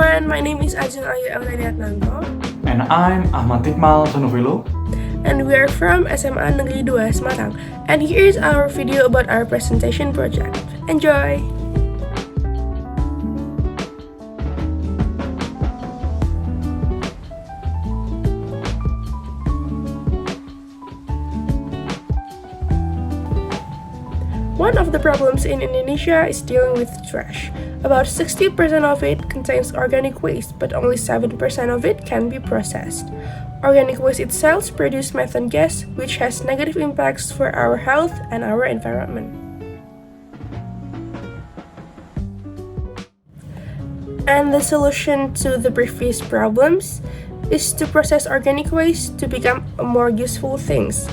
everyone, my name is Ajeng Adnanto. And I'm Ahmad Hikmal Zanovello. And we are from SMA Negeri 2 Semarang. And here is our video about our presentation project. Enjoy! One of the problems in Indonesia is dealing with trash. About 60% of it contains organic waste, but only 7% of it can be processed. Organic waste itself produces methane gas, which has negative impacts for our health and our environment. And the solution to the previous problems is to process organic waste to become more useful things.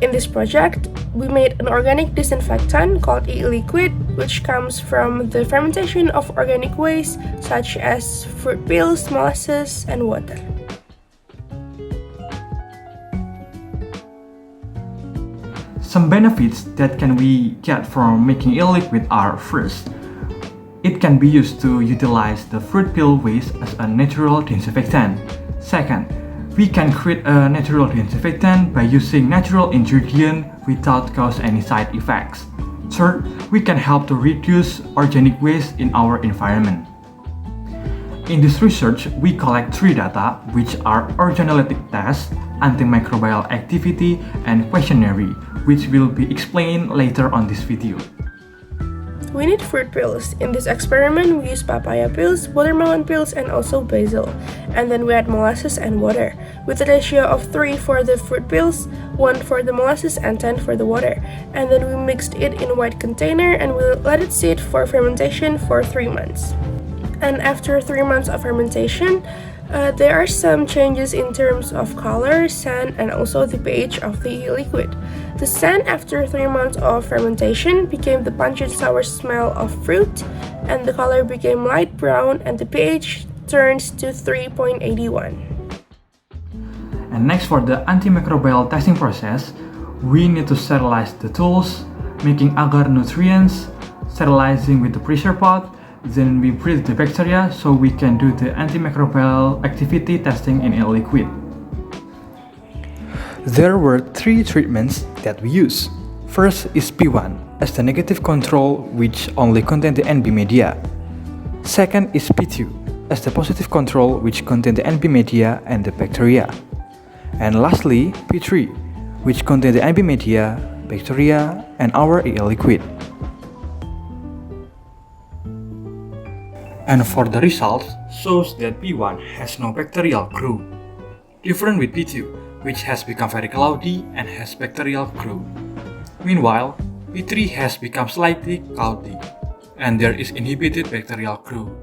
In this project, we made an organic disinfectant called e-liquid, which comes from the fermentation of organic waste such as fruit peels, molasses, and water. Some benefits that can we get from making e-liquid are: first, it can be used to utilize the fruit peel waste as a natural disinfectant. Second, we can create a natural disinfectant by using natural ingredients without cause any side effects. Third, we can help to reduce organic waste in our environment. In this research, we collect three data, which are organoleptic test, antimicrobial activity, and questionnaire, which will be explained later on this video. We need fruit peels. In this experiment, we use papaya peels, watermelon peels, and also basil. And then we add molasses and water, with a ratio of 3 for the fruit peels, 1 for the molasses, and 10 for the water. And then we mixed it in a white container and we let it sit for fermentation for 3 months. And after 3 months of fermentation, there are some changes in terms of color, scent, and also the pH of the liquid. The scent after 3 months of fermentation became the pungent sour smell of fruit, and the color became light brown, and the pH turns to 3.81. And next, for the antimicrobial testing process, we need to sterilize the tools, making agar nutrients, sterilizing with the pressure pot. Then we breed the bacteria so we can do the antimicrobial activity testing in a liquid. There were 3 treatments that we use. First is P1 as the negative control, which only contained the NB media. Second is P2 as the positive control, which contained the NB media and the bacteria. And lastly, P3, which contained the NB media, bacteria, and our EL liquid. And for the results, shows that P1 has no bacterial crew, different with P2, which has become very cloudy and has bacterial crew. Meanwhile, P3 has become slightly cloudy, and there is inhibited bacterial crew.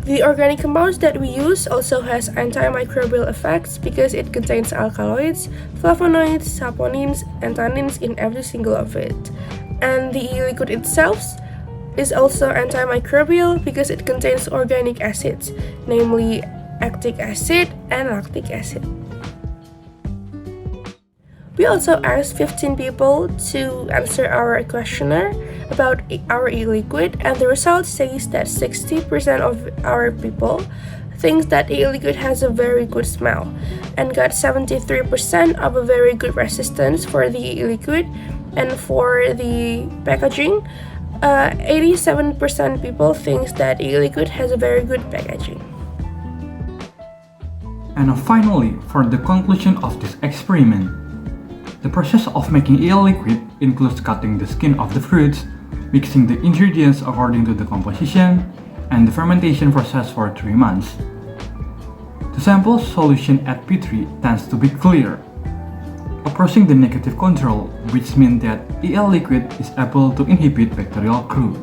The organic compounds that we use also has antimicrobial effects because it contains alkaloids, flavonoids, saponins, and tannins in every single of it. And the liquid itself is also antimicrobial because it contains organic acids, namely lactic acid and lactic acid. We also asked 15 people to answer our questionnaire about our e-liquid, and the result says that 60% of our people thinks that e-liquid has a very good smell, and got 73% of a very good resistance for the e-liquid, and for the packaging, 87% people thinks that e-liquid has a very good packaging. And finally, for the conclusion of this experiment, the process of making e-liquid includes cutting the skin of the fruits, mixing the ingredients according to the composition, and the fermentation process for 3 months. The sample solution at P3 tends to be clear, approaching the negative control, which means that EL liquid is able to inhibit bacterial crew.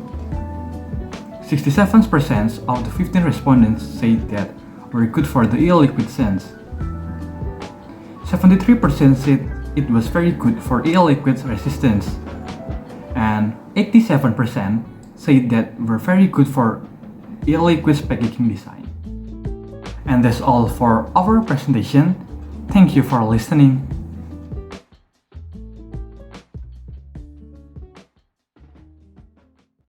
67% of the 15 respondents said that were good for the EL liquid sense. 73% said it was very good for EL liquid's resistance, and 87% said that were very good for EL liquid's packaging design. And that's all for our presentation. Thank you for listening.